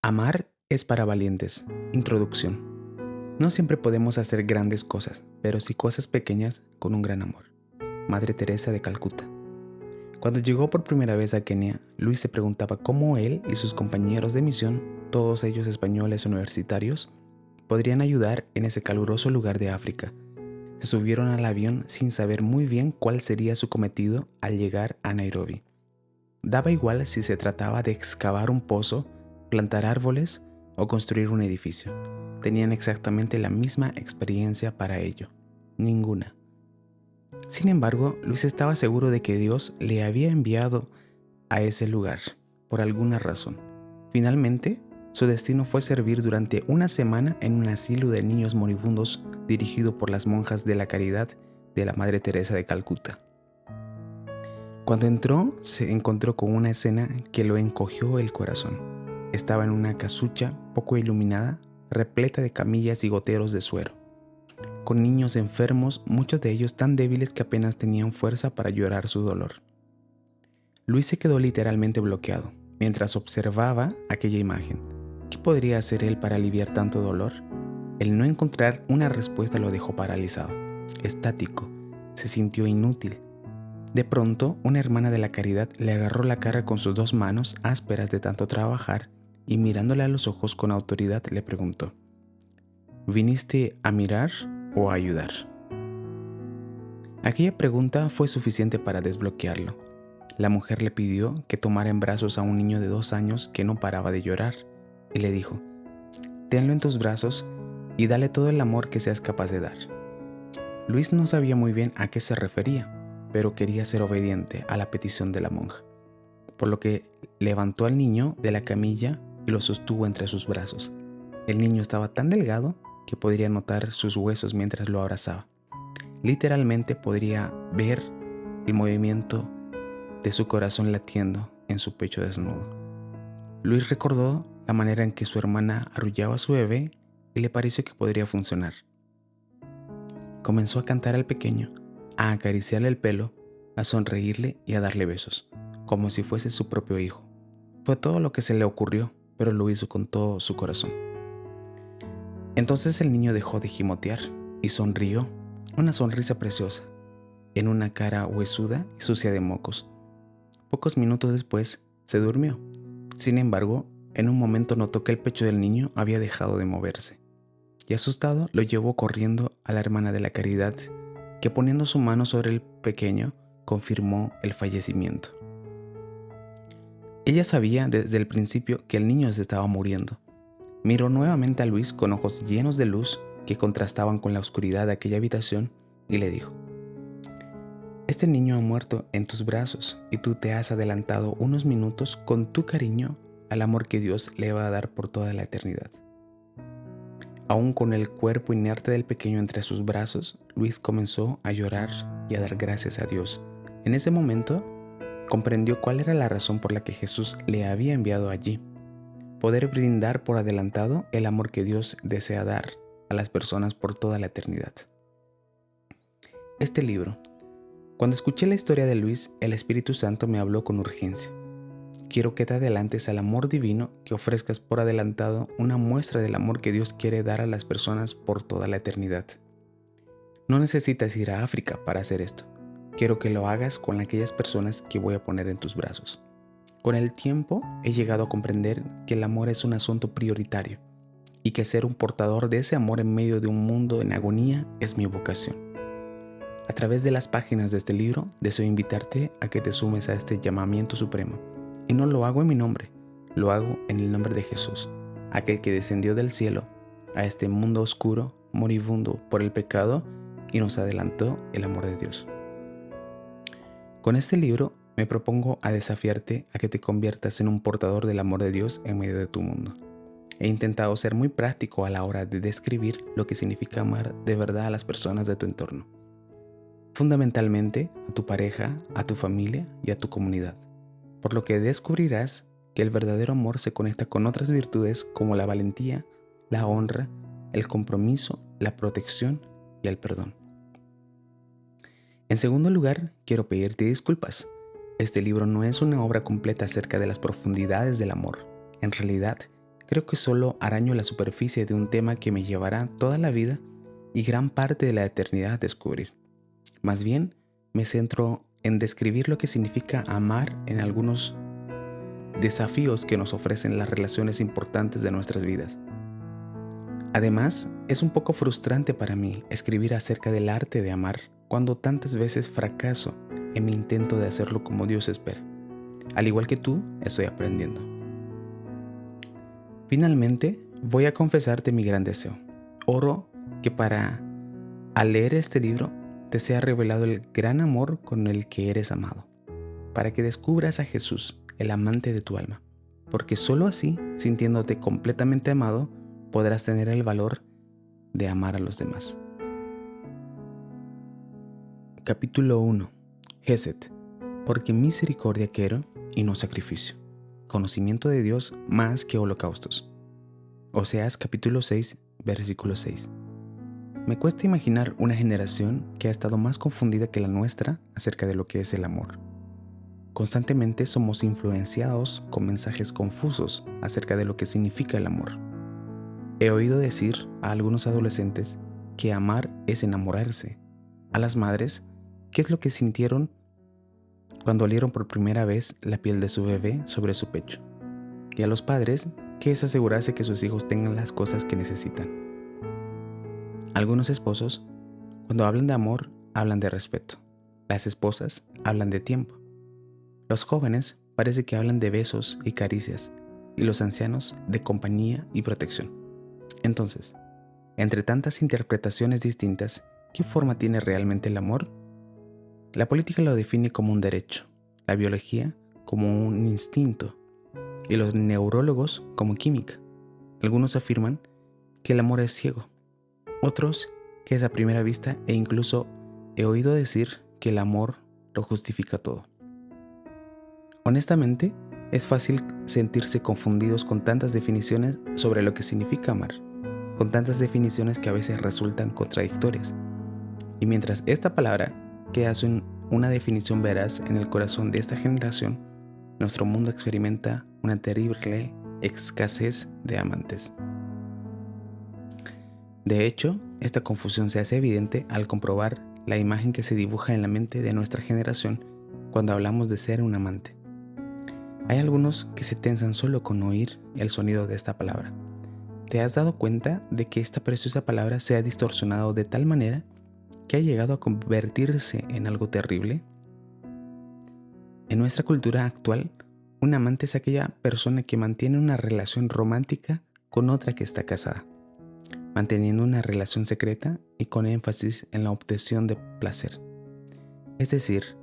Amar es para valientes. Introducción. No siempre podemos hacer grandes cosas, pero sí cosas pequeñas con un gran amor. Madre Teresa de Calcuta. Cuando llegó por primera vez a Kenia, Luis se preguntaba cómo él y sus compañeros de misión, todos ellos españoles universitarios, podrían ayudar en ese caluroso lugar de África. Se subieron al avión sin saber muy bien cuál sería su cometido al llegar a Nairobi. Daba igual si se trataba de excavar un pozo, plantar árboles o construir un edificio. Tenían exactamente la misma experiencia para ello. Ninguna. Sin embargo, Luis estaba seguro de que Dios le había enviado a ese lugar, por alguna razón. Finalmente, su destino fue servir durante una semana en un asilo de niños moribundos dirigido por las monjas de la Caridad de la Madre Teresa de Calcuta. Cuando entró, se encontró con una escena que lo encogió el corazón. Estaba en una casucha poco iluminada, repleta de camillas y goteros de suero, con niños enfermos, muchos de ellos tan débiles que apenas tenían fuerza para llorar su dolor. Luis se quedó literalmente bloqueado mientras observaba aquella imagen. ¿Qué podría hacer él para aliviar tanto dolor? El no encontrar una respuesta lo dejó paralizado, estático, se sintió inútil. De pronto, una hermana de la Caridad le agarró la cara con sus dos manos ásperas de tanto trabajar y mirándole a los ojos con autoridad le preguntó: ¿viniste a mirar o a ayudar? Aquella pregunta fue suficiente para desbloquearlo. La mujer le pidió que tomara en brazos a un niño de 2 años que no paraba de llorar y le dijo: tenlo en tus brazos y dale todo el amor que seas capaz de dar. Luis no sabía muy bien a qué se refería, pero quería ser obediente a la petición de la monja, por lo que levantó al niño de la camilla y lo sostuvo entre sus brazos. El niño estaba tan delgado que podría notar sus huesos mientras lo abrazaba. Literalmente podría ver el movimiento de su corazón latiendo en su pecho desnudo. Luis recordó la manera en que su hermana arrullaba a su bebé y le pareció que podría funcionar. Comenzó a cantar al pequeño, a acariciarle el pelo, a sonreírle y a darle besos, como si fuese su propio hijo. Fue todo lo que se le ocurrió, pero lo hizo con todo su corazón. Entonces el niño dejó de gimotear y sonrió, una sonrisa preciosa, en una cara huesuda y sucia de mocos. Pocos minutos después, se durmió. Sin embargo, en un momento notó que el pecho del niño había dejado de moverse, y asustado lo llevó corriendo a la hermana de la Caridad, que poniendo su mano sobre el pequeño, confirmó el fallecimiento. Ella sabía desde el principio que el niño se estaba muriendo. Miró nuevamente a Luis con ojos llenos de luz que contrastaban con la oscuridad de aquella habitación y le dijo: este niño ha muerto en tus brazos y tú te has adelantado unos minutos con tu cariño al amor que Dios le va a dar por toda la eternidad. Aún con el cuerpo inerte del pequeño entre sus brazos, Luis comenzó a llorar y a dar gracias a Dios. En ese momento, comprendió cuál era la razón por la que Jesús le había enviado allí: poder brindar por adelantado el amor que Dios desea dar a las personas por toda la eternidad. Este libro. Cuando escuché la historia de Luis, el Espíritu Santo me habló con urgencia. Quiero que te adelantes al amor divino, que ofrezcas por adelantado una muestra del amor que Dios quiere dar a las personas por toda la eternidad. No necesitas ir a África para hacer esto. Quiero que lo hagas con aquellas personas que voy a poner en tus brazos. Con el tiempo he llegado a comprender que el amor es un asunto prioritario y que ser un portador de ese amor en medio de un mundo en agonía es mi vocación. A través de las páginas de este libro, deseo invitarte a que te sumes a este llamamiento supremo. Y no lo hago en mi nombre, lo hago en el nombre de Jesús, aquel que descendió del cielo a este mundo oscuro, moribundo por el pecado, y nos adelantó el amor de Dios. Con este libro me propongo a desafiarte a que te conviertas en un portador del amor de Dios en medio de tu mundo. He intentado ser muy práctico a la hora de describir lo que significa amar de verdad a las personas de tu entorno. Fundamentalmente a tu pareja, a tu familia y a tu comunidad, por lo que descubrirás que el verdadero amor se conecta con otras virtudes como la valentía, la honra, el compromiso, la protección y el perdón. En segundo lugar, quiero pedirte disculpas. Este libro no es una obra completa acerca de las profundidades del amor. En realidad, creo que solo araño la superficie de un tema que me llevará toda la vida y gran parte de la eternidad a descubrir. Más bien, me centro en describir lo que significa amar en algunos desafíos que nos ofrecen las relaciones importantes de nuestras vidas. Además, es un poco frustrante para mí escribir acerca del arte de amar cuando tantas veces fracaso en mi intento de hacerlo como Dios espera. Al igual que tú, estoy aprendiendo. Finalmente, voy a confesarte mi gran deseo. Oro que al leer este libro, te sea revelado el gran amor con el que eres amado, para que descubras a Jesús, el amante de tu alma, porque solo así, sintiéndote completamente amado, podrás tener el valor de amar a los demás. Capítulo 1. Hesed, porque misericordia quiero y no sacrificio, conocimiento de Dios más que holocaustos. Oseas capítulo 6, versículo 6. Me cuesta imaginar una generación que ha estado más confundida que la nuestra acerca de lo que es el amor. Constantemente somos influenciados con mensajes confusos acerca de lo que significa el amor. He oído decir a algunos adolescentes que amar es enamorarse, a las madres qué es lo que sintieron cuando olieron por primera vez la piel de su bebé sobre su pecho, y a los padres qué es asegurarse que sus hijos tengan las cosas que necesitan. Algunos esposos, cuando hablan de amor, hablan de respeto. Las esposas hablan de tiempo. Los jóvenes parece que hablan de besos y caricias, y los ancianos de compañía y protección. Entonces, entre tantas interpretaciones distintas, ¿qué forma tiene realmente el amor? La política lo define como un derecho, la biología como un instinto y los neurólogos como química. Algunos afirman que el amor es ciego, otros que es a primera vista, e incluso he oído decir que el amor lo justifica todo. Honestamente, es fácil sentirse confundidos con tantas definiciones sobre lo que significa amar, con tantas definiciones que a veces resultan contradictorias. Y mientras esta palabra queda sin una definición veraz en el corazón de esta generación, nuestro mundo experimenta una terrible escasez de amantes. De hecho, esta confusión se hace evidente al comprobar la imagen que se dibuja en la mente de nuestra generación cuando hablamos de ser un amante. Hay algunos que se tensan solo con oír el sonido de esta palabra. ¿Te has dado cuenta de que esta preciosa palabra se ha distorsionado de tal manera que ha llegado a convertirse en algo terrible? En nuestra cultura actual, un amante es aquella persona que mantiene una relación romántica con otra que está casada, manteniendo una relación secreta y con énfasis en la obtención de placer. Es decir,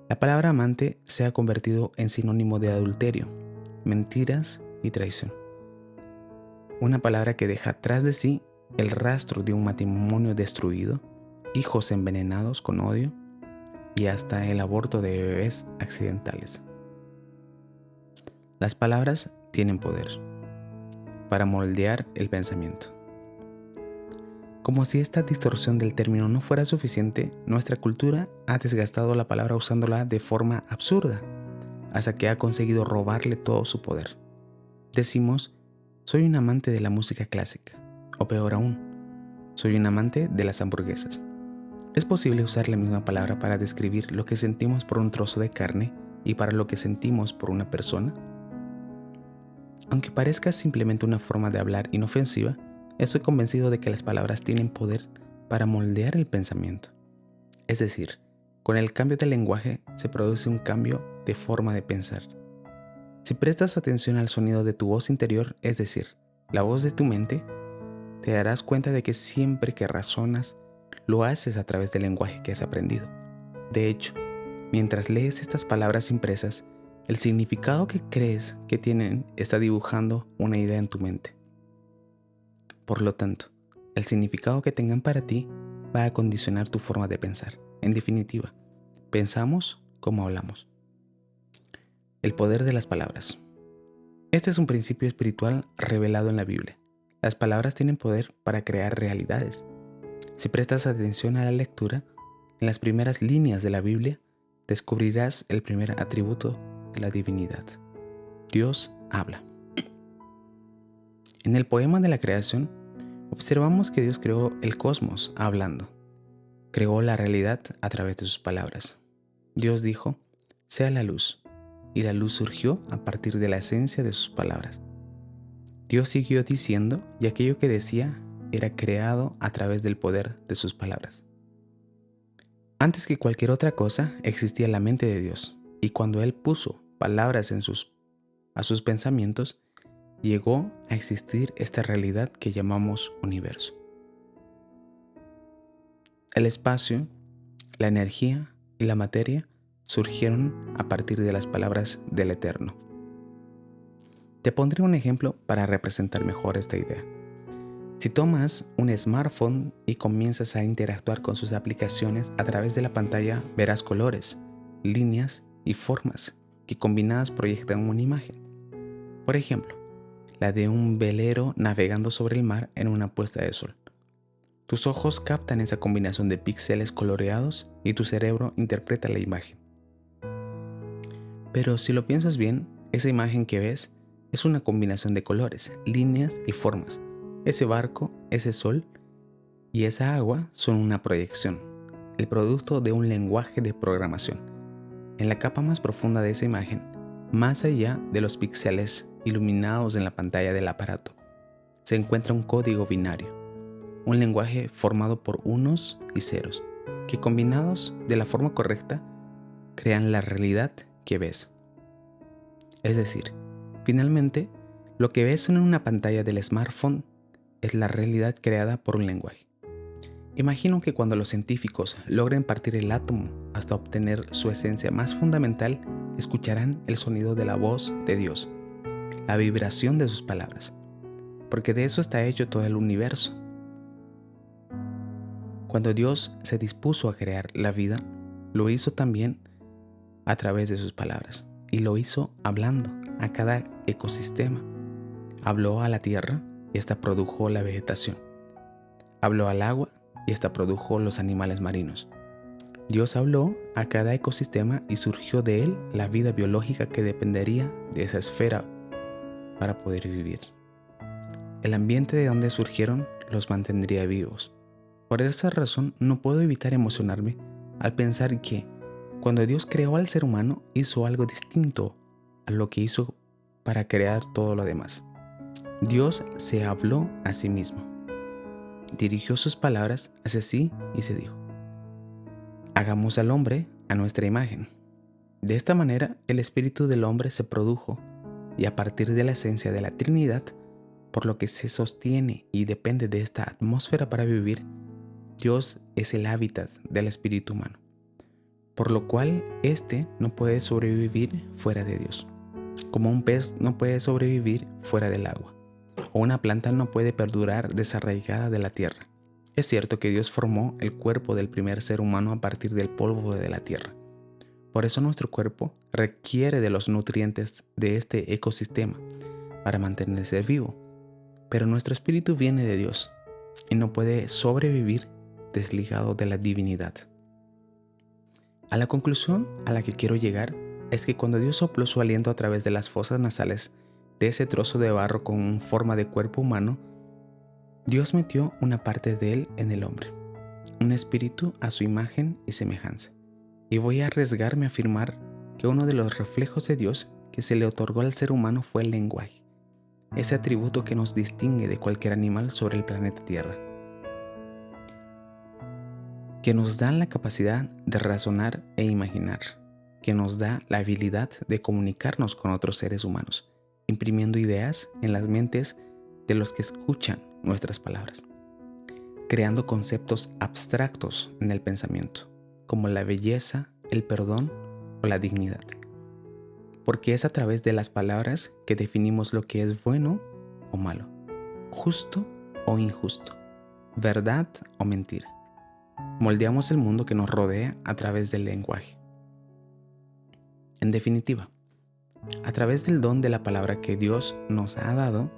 la palabra amante se ha convertido en sinónimo de adulterio, mentiras y traición. Una palabra que deja tras de sí el rastro de un matrimonio destruido, hijos envenenados con odio y hasta el aborto de bebés accidentales. Las palabras tienen poder para moldear el pensamiento. Como si esta distorsión del término no fuera suficiente, nuestra cultura ha desgastado la palabra usándola de forma absurda, hasta que ha conseguido robarle todo su poder. Decimos, soy un amante de la música clásica, o peor aún, soy un amante de las hamburguesas. ¿Es posible usar la misma palabra para describir lo que sentimos por un trozo de carne y para lo que sentimos por una persona? Aunque parezca simplemente una forma de hablar inofensiva, estoy convencido de que las palabras tienen poder para moldear el pensamiento. Es decir, con el cambio del lenguaje se produce un cambio de forma de pensar. Si prestas atención al sonido de tu voz interior, es decir, la voz de tu mente, te darás cuenta de que siempre que razonas, lo haces a través del lenguaje que has aprendido. De hecho, mientras lees estas palabras impresas, el significado que crees que tienen está dibujando una idea en tu mente. Por lo tanto, el significado que tengan para ti va a condicionar tu forma de pensar. En definitiva, pensamos como hablamos. El poder de las palabras. Este es un principio espiritual revelado en la Biblia. Las palabras tienen poder para crear realidades. Si prestas atención a la lectura, en las primeras líneas de la Biblia, descubrirás el primer atributo de la divinidad. Dios habla. En el poema de la creación, observamos que Dios creó el cosmos hablando. Creó la realidad a través de sus palabras. Dios dijo, sea la luz, y la luz surgió a partir de la esencia de sus palabras. Dios siguió diciendo, y aquello que decía era creado a través del poder de sus palabras. Antes que cualquier otra cosa existía la mente de Dios, y cuando Él puso palabras a sus pensamientos, llegó a existir esta realidad que llamamos universo. El espacio, la energía y la materia surgieron a partir de las palabras del Eterno. Te pondré un ejemplo para representar mejor esta idea. Si tomas un smartphone y comienzas a interactuar con sus aplicaciones a través de la pantalla, verás colores, líneas y formas que combinadas proyectan una imagen. Por ejemplo, la de un velero navegando sobre el mar en una puesta de sol. Tus ojos captan esa combinación de píxeles coloreados y tu cerebro interpreta la imagen. Pero si lo piensas bien, esa imagen que ves es una combinación de colores, líneas y formas. Ese barco, ese sol y esa agua son una proyección, el producto de un lenguaje de programación. En la capa más profunda de esa imagen, más allá de los píxeles iluminados en la pantalla del aparato, se encuentra un código binario, un lenguaje formado por unos y ceros, que combinados de la forma correcta, crean la realidad que ves. Es decir, finalmente, lo que ves en una pantalla del smartphone es la realidad creada por un lenguaje. Imagino que cuando los científicos logren partir el átomo hasta obtener su esencia más fundamental, escucharán el sonido de la voz de Dios, la vibración de sus palabras, porque de eso está hecho todo el universo. Cuando Dios se dispuso a crear la vida, lo hizo también a través de sus palabras, y lo hizo hablando a cada ecosistema. Habló a la tierra y ésta produjo la vegetación. Habló al agua y ésta produjo los animales marinos. Dios habló a cada ecosistema y surgió de él la vida biológica que dependería de esa esfera para poder vivir. El ambiente de donde surgieron los mantendría vivos. Por esa razón no puedo evitar emocionarme al pensar que cuando Dios creó al ser humano hizo algo distinto a lo que hizo para crear todo lo demás. Dios se habló a sí mismo. Dirigió sus palabras hacia sí y se dijo: hagamos al hombre a nuestra imagen. De esta manera el espíritu del hombre se produjo y a partir de la esencia de la Trinidad, por lo que se sostiene y depende de esta atmósfera para vivir, Dios es el hábitat del espíritu humano, por lo cual éste no puede sobrevivir fuera de Dios, como un pez no puede sobrevivir fuera del agua, o una planta no puede perdurar desarraigada de la tierra. Es cierto que Dios formó el cuerpo del primer ser humano a partir del polvo de la tierra. Por eso nuestro cuerpo requiere de los nutrientes de este ecosistema para mantenerse vivo. Pero nuestro espíritu viene de Dios y no puede sobrevivir desligado de la divinidad. A la conclusión a la que quiero llegar es que cuando Dios sopló su aliento a través de las fosas nasales de ese trozo de barro con forma de cuerpo humano, Dios metió una parte de él en el hombre, un espíritu a su imagen y semejanza. Y voy a arriesgarme a afirmar que uno de los reflejos de Dios que se le otorgó al ser humano fue el lenguaje, ese atributo que nos distingue de cualquier animal sobre el planeta Tierra, que nos da la capacidad de razonar e imaginar, que nos da la habilidad de comunicarnos con otros seres humanos, imprimiendo ideas en las mentes de los que escuchan nuestras palabras, creando conceptos abstractos en el pensamiento, como la belleza, el perdón o la dignidad. Porque es a través de las palabras que definimos lo que es bueno o malo, justo o injusto, verdad o mentira. Moldeamos el mundo que nos rodea a través del lenguaje. En definitiva, a través del don de la palabra que Dios nos ha dado,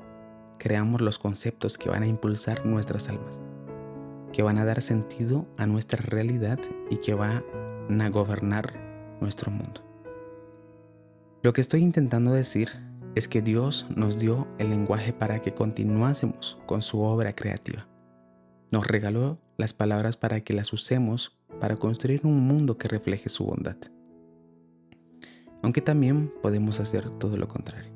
creamos los conceptos que van a impulsar nuestras almas, que van a dar sentido a nuestra realidad y que van a gobernar nuestro mundo. Lo que estoy intentando decir es que Dios nos dio el lenguaje para que continuásemos con su obra creativa. Nos regaló las palabras para que las usemos para construir un mundo que refleje su bondad. Aunque también podemos hacer todo lo contrario.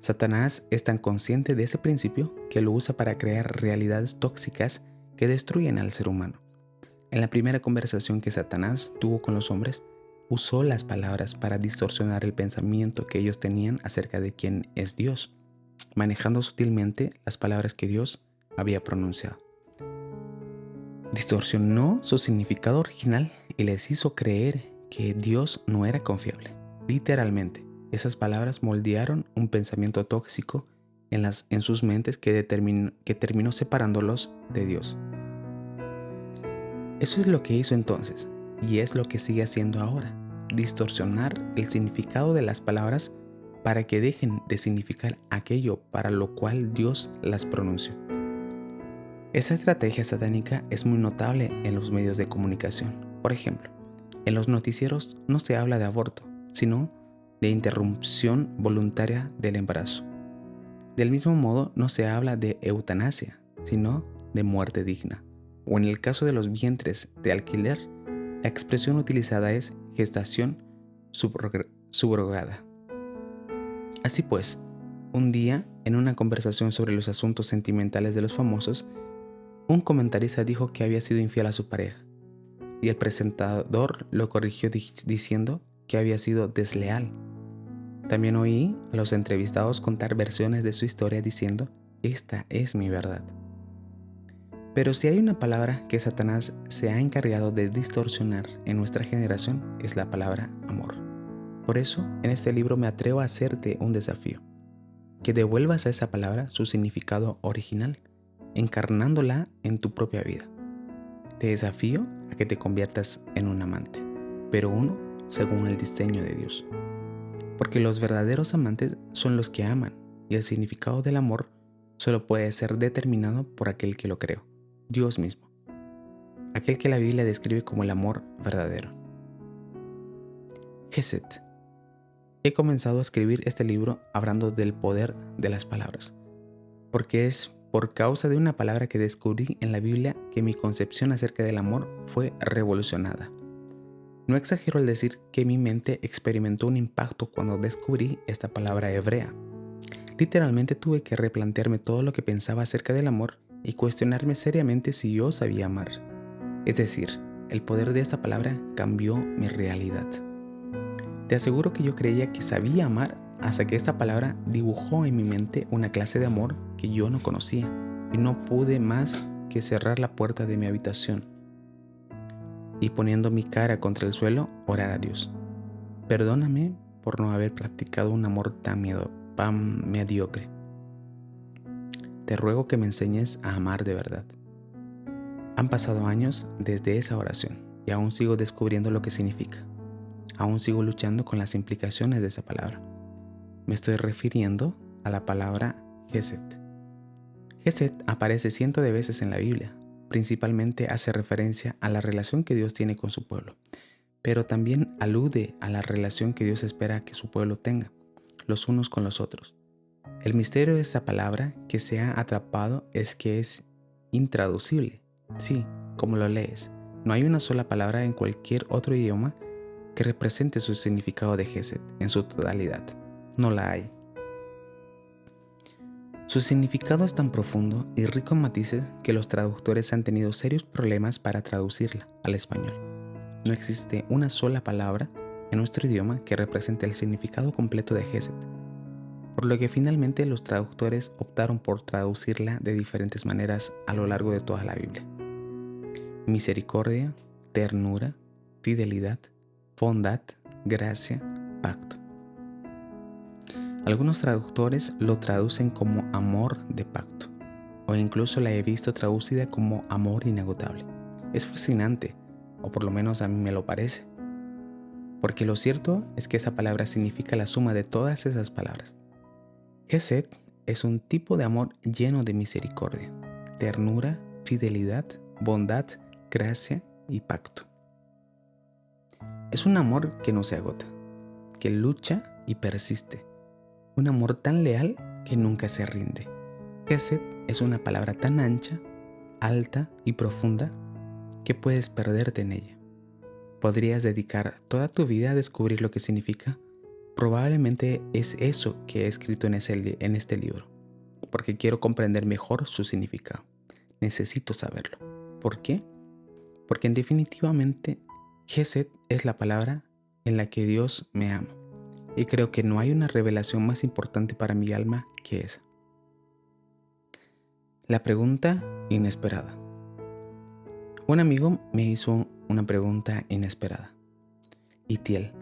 Satanás es tan consciente de ese principio que lo usa para crear realidades tóxicas que destruyen al ser humano. En la primera conversación que Satanás tuvo con los hombres, usó las palabras para distorsionar el pensamiento que ellos tenían acerca de quién es Dios, manejando sutilmente las palabras que Dios había pronunciado. Distorsionó su significado original y les hizo creer que Dios no era confiable. Literalmente, esas palabras moldearon un pensamiento tóxico en sus mentes que terminó separándolos de Dios. Eso es lo que hizo entonces, y es lo que sigue haciendo ahora: distorsionar el significado de las palabras para que dejen de significar aquello para lo cual Dios las pronunció. Esa estrategia satánica es muy notable en los medios de comunicación. Por ejemplo, en los noticieros no se habla de aborto, sino de interrupción voluntaria del embarazo. Del mismo modo, no se habla de eutanasia, sino de muerte digna. O en el caso de los vientres de alquiler, la expresión utilizada es gestación subrogada. Así pues, un día, en una conversación sobre los asuntos sentimentales de los famosos, un comentarista dijo que había sido infiel a su pareja, y el presentador lo corrigió diciendo que había sido desleal. También oí a los entrevistados contar versiones de su historia diciendo: esta es mi verdad. Pero si hay una palabra que Satanás se ha encargado de distorsionar en nuestra generación, es la palabra amor. Por eso, en este libro me atrevo a hacerte un desafío: que devuelvas a esa palabra su significado original, encarnándola en tu propia vida. Te desafío a que te conviertas en un amante, pero uno según el diseño de Dios. Porque los verdaderos amantes son los que aman, y el significado del amor solo puede ser determinado por aquel que lo creó, Dios mismo, aquel que la Biblia describe como el amor verdadero. Hesed. He comenzado a escribir este libro hablando del poder de las palabras, porque es por causa de una palabra que descubrí en la Biblia que mi concepción acerca del amor fue revolucionada. No exagero al decir que mi mente experimentó un impacto cuando descubrí esta palabra hebrea. Literalmente tuve que replantearme todo lo que pensaba acerca del amor y cuestionarme seriamente si yo sabía amar. Es decir, el poder de esta palabra cambió mi realidad. Te aseguro que yo creía que sabía amar hasta que esta palabra dibujó en mi mente una clase de amor que yo no conocía, y no pude más que cerrar la puerta de mi habitación y, poniendo mi cara contra el suelo, orar a Dios: perdóname por no haber practicado un amor tan mediocre. Te ruego que me enseñes a amar de verdad. Han pasado años desde esa oración y aún sigo descubriendo lo que significa. Aún sigo luchando con las implicaciones de esa palabra. Me estoy refiriendo a la palabra Hesed. Hesed aparece cientos de veces en la Biblia. Principalmente hace referencia a la relación que Dios tiene con su pueblo, pero también alude a la relación que Dios espera que su pueblo tenga, los unos con los otros. El misterio de esta palabra que se ha atrapado es que es intraducible. Sí, como lo lees, no hay una sola palabra en cualquier otro idioma que represente su significado de Hesed en su totalidad. No la hay. Su significado es tan profundo y rico en matices que los traductores han tenido serios problemas para traducirla al español. No existe una sola palabra en nuestro idioma que represente el significado completo de Hesed, por lo que finalmente los traductores optaron por traducirla de diferentes maneras a lo largo de toda la Biblia: misericordia, ternura, fidelidad, bondad, gracia, pacto. Algunos traductores lo traducen como amor de pacto, o incluso la he visto traducida como amor inagotable. Es fascinante, o por lo menos a mí me lo parece, porque lo cierto es que esa palabra significa la suma de todas esas palabras. Hesed es un tipo de amor lleno de misericordia, ternura, fidelidad, bondad, gracia y pacto. Es un amor que no se agota, que lucha y persiste. un amor tan leal que nunca se rinde. Gesed es una palabra tan ancha, alta y profunda que puedes perderte en ella. ¿Podrías dedicar toda tu vida a descubrir lo que significa? Probablemente es eso que he escrito en este libro, porque quiero comprender mejor su significado. Necesito saberlo. ¿Por qué? Porque definitivamente Gesed es la palabra en la que Dios me ama. Y creo que no hay una revelación más importante para mi alma que esa. La pregunta inesperada. Un amigo me hizo una pregunta inesperada. Itiel,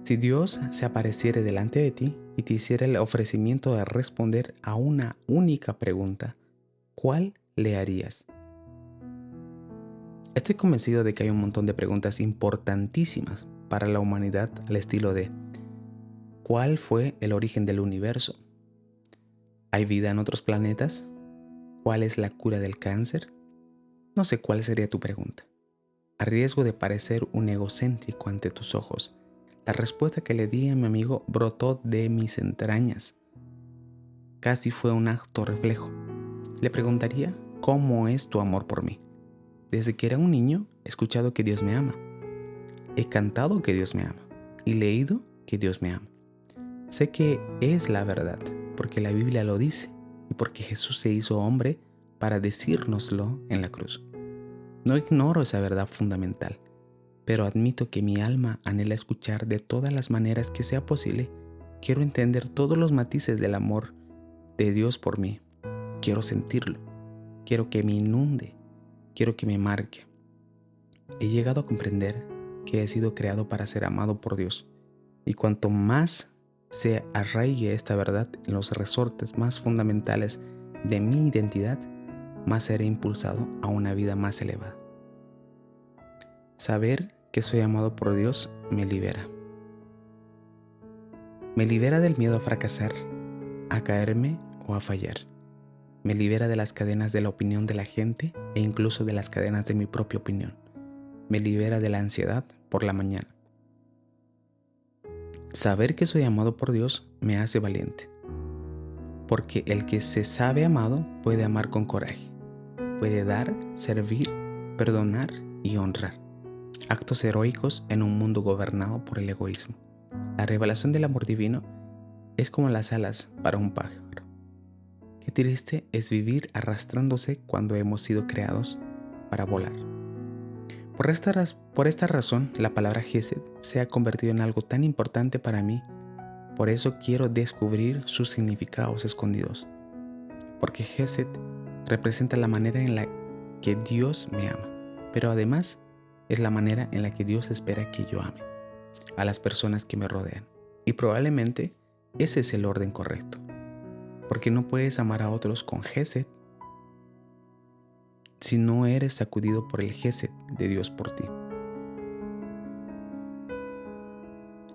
si Dios se apareciera delante de ti y te hiciera el ofrecimiento de responder a una única pregunta, ¿cuál le harías? Estoy convencido de que hay un montón de preguntas importantísimas para la humanidad al estilo de ¿cuál fue el origen del universo? ¿Hay vida en otros planetas? ¿Cuál es la cura del cáncer? No sé cuál sería tu pregunta. A riesgo de parecer un egocéntrico ante tus ojos, la respuesta que le di a mi amigo brotó de mis entrañas. Casi fue un acto reflejo. Le preguntaría cómo es tu amor por mí. Desde que era un niño he escuchado que Dios me ama. He cantado que Dios me ama y leído que Dios me ama. Sé que es la verdad porque la Biblia lo dice y porque Jesús se hizo hombre para decírnoslo en la cruz. No ignoro esa verdad fundamental, pero admito que mi alma anhela escuchar de todas las maneras que sea posible. Quiero entender todos los matices del amor de Dios por mí. Quiero sentirlo. Quiero que me inunde. Quiero que me marque. He llegado a comprender que he sido creado para ser amado por Dios. Y cuanto más se arraigue esta verdad en los resortes más fundamentales de mi identidad, más seré impulsado a una vida más elevada. Saber que soy amado por Dios me libera. Me libera del miedo a fracasar, a caerme o a fallar. Me libera de las cadenas de la opinión de la gente e incluso de las cadenas de mi propia opinión. Me libera de la ansiedad por la mañana. Saber que soy amado por Dios me hace valiente. Porque el que se sabe amado puede amar con coraje. Puede dar, servir, perdonar y honrar. Actos heroicos en un mundo gobernado por el egoísmo. La revelación del amor divino es como las alas para un pájaro. Qué triste es vivir arrastrándose cuando hemos sido creados para volar. Por esta razón, la palabra Gesed se ha convertido en algo tan importante para mí. Por eso quiero descubrir sus significados escondidos. Porque Gesed representa la manera en la que Dios me ama, pero además es la manera en la que Dios espera que yo ame a las personas que me rodean. Y probablemente ese es el orden correcto. Porque no puedes amar a otros con Gesed si no eres sacudido por el Gesed de Dios por ti.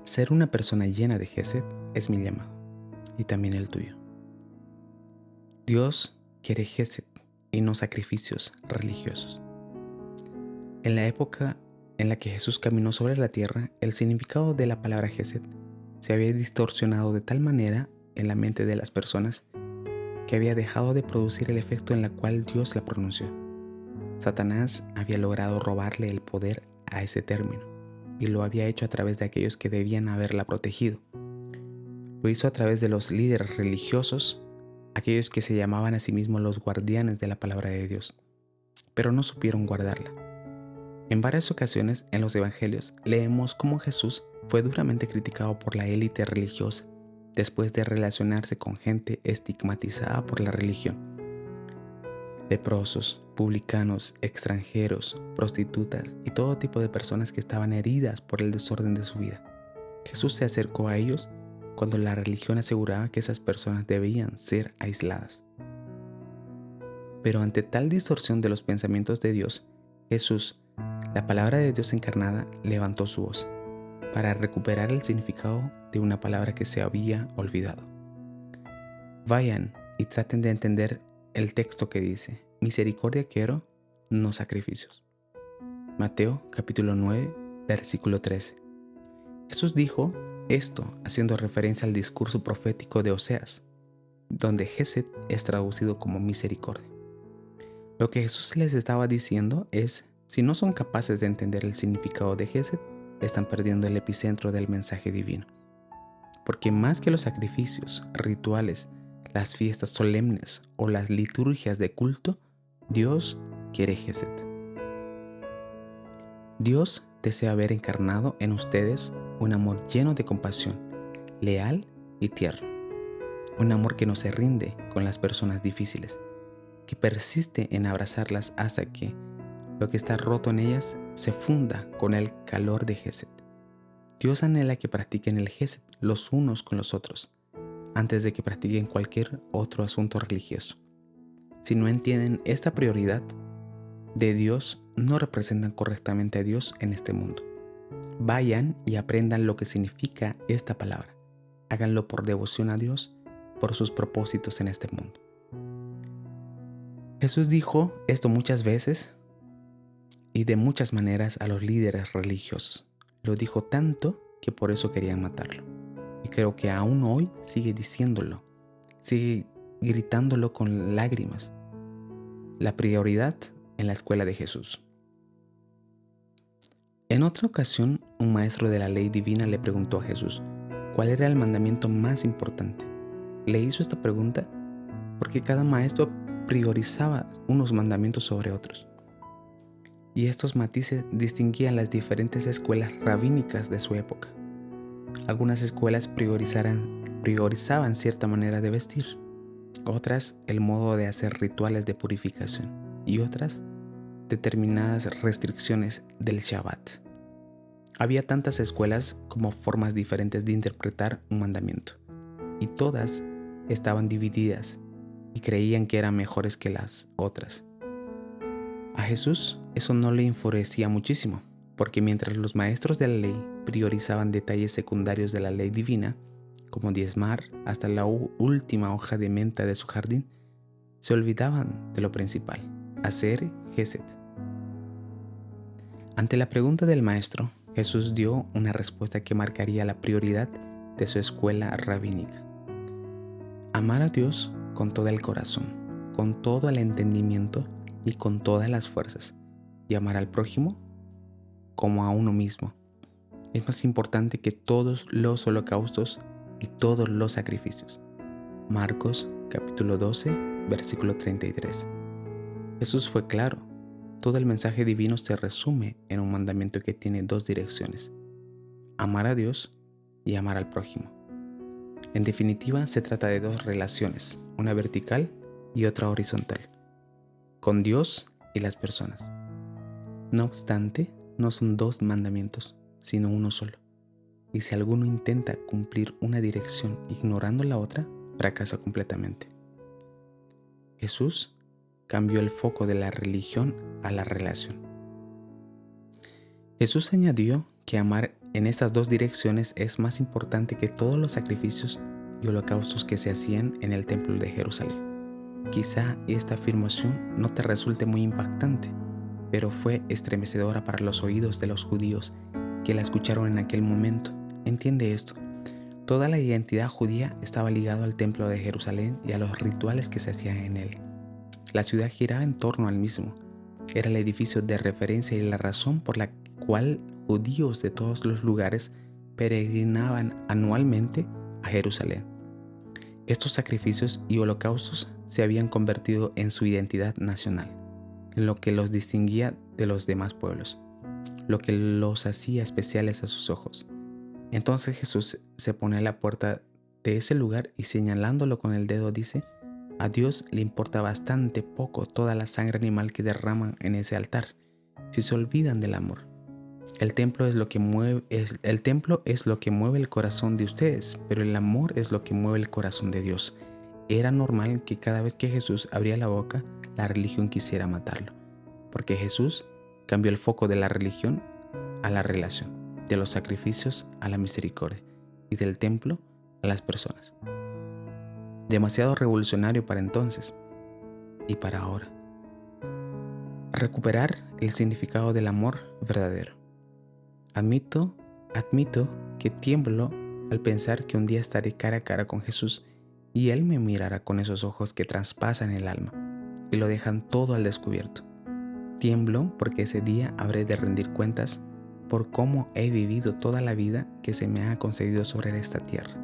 Ser una persona llena de Gesed es mi llamado y también el tuyo. Dios quiere Gesed y no sacrificios religiosos. En la época en la que Jesús caminó sobre la tierra, el significado de la palabra Gesed se había distorsionado de tal manera en la mente de las personas que había dejado de producir el efecto en el cual Dios la pronunció. Satanás había logrado robarle el poder a ese término y lo había hecho a través de aquellos que debían haberla protegido. Lo hizo a través de los líderes religiosos, aquellos que se llamaban a sí mismos los guardianes de la palabra de Dios, pero no supieron guardarla. En varias ocasiones en los evangelios leemos cómo Jesús fue duramente criticado por la élite religiosa después de relacionarse con gente estigmatizada por la religión. Leprosos, publicanos, extranjeros, prostitutas y todo tipo de personas que estaban heridas por el desorden de su vida. Jesús se acercó a ellos cuando la religión aseguraba que esas personas debían ser aisladas. Pero ante tal distorsión de los pensamientos de Dios, Jesús, la palabra de Dios encarnada, levantó su voz para recuperar el significado de una palabra que se había olvidado. Vayan y traten de entender el texto que dice: misericordia quiero, no sacrificios. Mateo capítulo 9, versículo 13. Jesús dijo Esto haciendo referencia al discurso profético de Oseas, donde Gesed es traducido como misericordia. Lo que Jesús les estaba diciendo es, si no son capaces de entender el significado de Gesed, están perdiendo el epicentro del mensaje divino. Porque más que los sacrificios, rituales, las fiestas solemnes o las liturgias de culto, Dios quiere Gesed. Dios desea ver encarnado en ustedes un amor lleno de compasión, leal y tierno. Un amor que no se rinde con las personas difíciles, que persiste en abrazarlas hasta que lo que está roto en ellas se funda con el calor de Gesed. Dios anhela que practiquen el Gesed los unos con los otros, antes de que practiquen cualquier otro asunto religioso. Si no entienden esta prioridad de Dios, no representan correctamente a Dios en este mundo. Vayan y aprendan lo que significa esta palabra. Háganlo por devoción a Dios, por sus propósitos en este mundo. Jesús dijo esto muchas veces y de muchas maneras a los líderes religiosos. Lo dijo tanto que por eso querían matarlo. Y creo que aún hoy sigue diciéndolo, sigue gritándolo con lágrimas. La prioridad en la escuela de Jesús. En otra ocasión, un maestro de la ley divina le preguntó a Jesús cuál era el mandamiento más importante. Le hizo esta pregunta porque cada maestro priorizaba unos mandamientos sobre otros. Y estos matices distinguían las diferentes escuelas rabínicas de su época. Algunas escuelas priorizaban cierta manera de vestir, otras el modo de hacer rituales de purificación y otras determinadas restricciones del Shabbat. Había tantas escuelas como formas diferentes de interpretar un mandamiento, y todas estaban divididas y creían que eran mejores que las otras. A Jesús eso no le enfurecía muchísimo, porque mientras los maestros de la ley priorizaban detalles secundarios de la ley divina, como diezmar hasta la última hoja de menta de su jardín, se olvidaban de lo principal, hacer Gesed. Ante la pregunta del maestro, Jesús dio una respuesta que marcaría la prioridad de su escuela rabínica. Amar a Dios con todo el corazón, con todo el entendimiento y con todas las fuerzas, y amar al prójimo como a uno mismo. Es más importante que todos los holocaustos y todos los sacrificios. Marcos capítulo 12, versículo 33. Jesús fue claro. Todo el mensaje divino se resume en un mandamiento que tiene dos direcciones: amar a Dios y amar al prójimo. En definitiva, se trata de dos relaciones, una vertical y otra horizontal, con Dios y las personas. No obstante, no son dos mandamientos, sino uno solo. Y si alguno intenta cumplir una dirección ignorando la otra, fracasa completamente. Jesús cambió el foco de la religión a la relación. Jesús añadió que amar en estas dos direcciones es más importante que todos los sacrificios y holocaustos que se hacían en el templo de Jerusalén. Quizá esta afirmación no te resulte muy impactante, pero fue estremecedora para los oídos de los judíos que la escucharon en aquel momento. Entiende esto. Toda la identidad judía estaba ligada al templo de Jerusalén y a los rituales que se hacían en él. La ciudad giraba en torno al mismo. Era el edificio de referencia y la razón por la cual judíos de todos los lugares peregrinaban anualmente a Jerusalén. Estos sacrificios y holocaustos se habían convertido en su identidad nacional, en lo que los distinguía de los demás pueblos, lo que los hacía especiales a sus ojos. Entonces Jesús se pone a la puerta de ese lugar y señalándolo con el dedo dice: a Dios le importa bastante poco toda la sangre animal que derraman en ese altar, si se olvidan del amor. El templo es lo que mueve el corazón de ustedes, pero el amor es lo que mueve el corazón de Dios. Era normal que cada vez que Jesús abría la boca, la religión quisiera matarlo, porque Jesús cambió el foco de la religión a la relación, de los sacrificios a la misericordia y del templo a las personas. Demasiado revolucionario para entonces y para ahora. Recuperar el significado del amor verdadero. Admito que tiemblo al pensar que un día estaré cara a cara con Jesús y Él me mirará con esos ojos que traspasan el alma y lo dejan todo al descubierto. Tiemblo porque ese día habré de rendir cuentas por cómo he vivido toda la vida que se me ha concedido sobre esta tierra.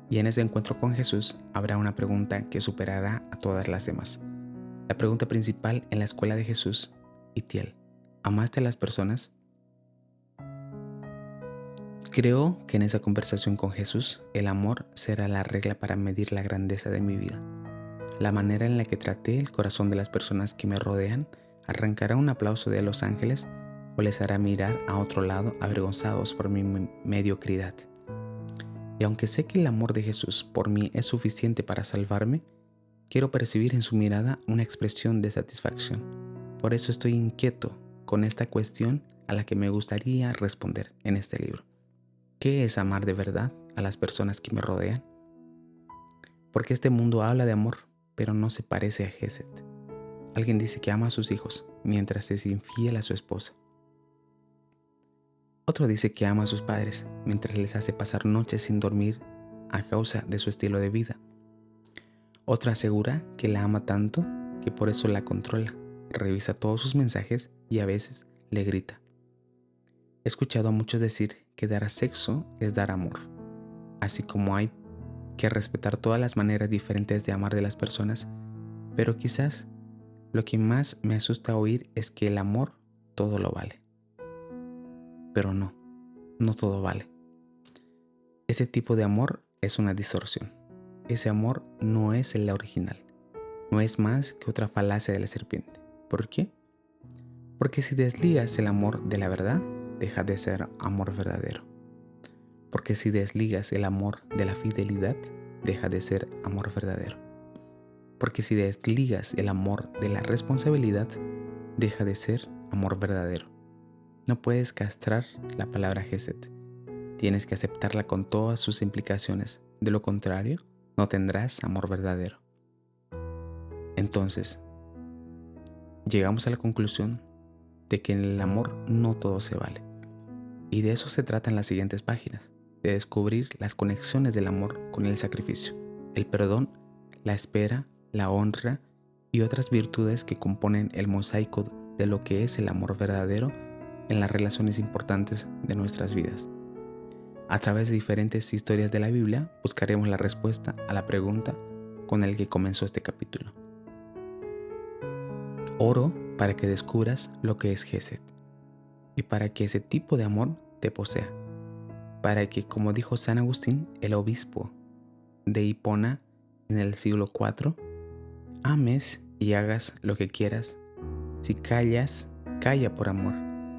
Y en ese encuentro con Jesús habrá una pregunta que superará a todas las demás. La pregunta principal en la escuela de Jesús: Itiel, ¿amaste a las personas? Creo que en esa conversación con Jesús, el amor será la regla para medir la grandeza de mi vida. La manera en la que traté el corazón de las personas que me rodean arrancará un aplauso de los ángeles o les hará mirar a otro lado avergonzados por mi mediocridad. Y aunque sé que el amor de Jesús por mí es suficiente para salvarme, quiero percibir en su mirada una expresión de satisfacción. Por eso estoy inquieto con esta cuestión a la que me gustaría responder en este libro. ¿Qué es amar de verdad a las personas que me rodean? Porque este mundo habla de amor, pero no se parece a Gesed. Alguien dice que ama a sus hijos mientras es infiel a su esposa. Otro dice que ama a sus padres mientras les hace pasar noches sin dormir a causa de su estilo de vida. Otro asegura que la ama tanto que por eso la controla, revisa todos sus mensajes y a veces le grita. He escuchado a muchos decir que dar sexo es dar amor, así como hay que respetar todas las maneras diferentes de amar de las personas, pero quizás lo que más me asusta oír es que el amor todo lo vale. Pero no todo vale. Ese tipo de amor es una distorsión. Ese amor no es el original, no es más que otra falacia de la serpiente. ¿Por qué? Porque si desligas el amor de la verdad, deja de ser amor verdadero. Porque si desligas el amor de la fidelidad, deja de ser amor verdadero. Porque si desligas el amor de la responsabilidad, deja de ser amor verdadero. No puedes castrar la palabra Gesed. Tienes que aceptarla con todas sus implicaciones. De lo contrario, no tendrás amor verdadero. Entonces, llegamos a la conclusión de que en el amor no todo se vale. Y de eso se trata en las siguientes páginas, de descubrir las conexiones del amor con el sacrificio, el perdón, la espera, la honra y otras virtudes que componen el mosaico de lo que es el amor verdadero en las relaciones importantes de nuestras vidas. A través de diferentes historias de la Biblia buscaremos la respuesta a la pregunta con la que comenzó este capítulo. Oro para que descubras lo que es Gesed y para que ese tipo de amor te posea, para que, como dijo San Agustín, el obispo de Hipona en el siglo IV, ames y hagas lo que quieras. Si callas, calla por amor.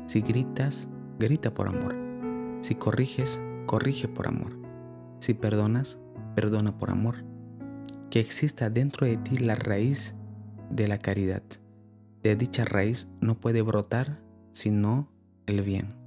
Si gritas, grita por amor. Si corriges, corrige por amor. Si perdonas, perdona por amor. Que exista dentro de ti la raíz de la caridad. De dicha raíz no puede brotar sino el bien.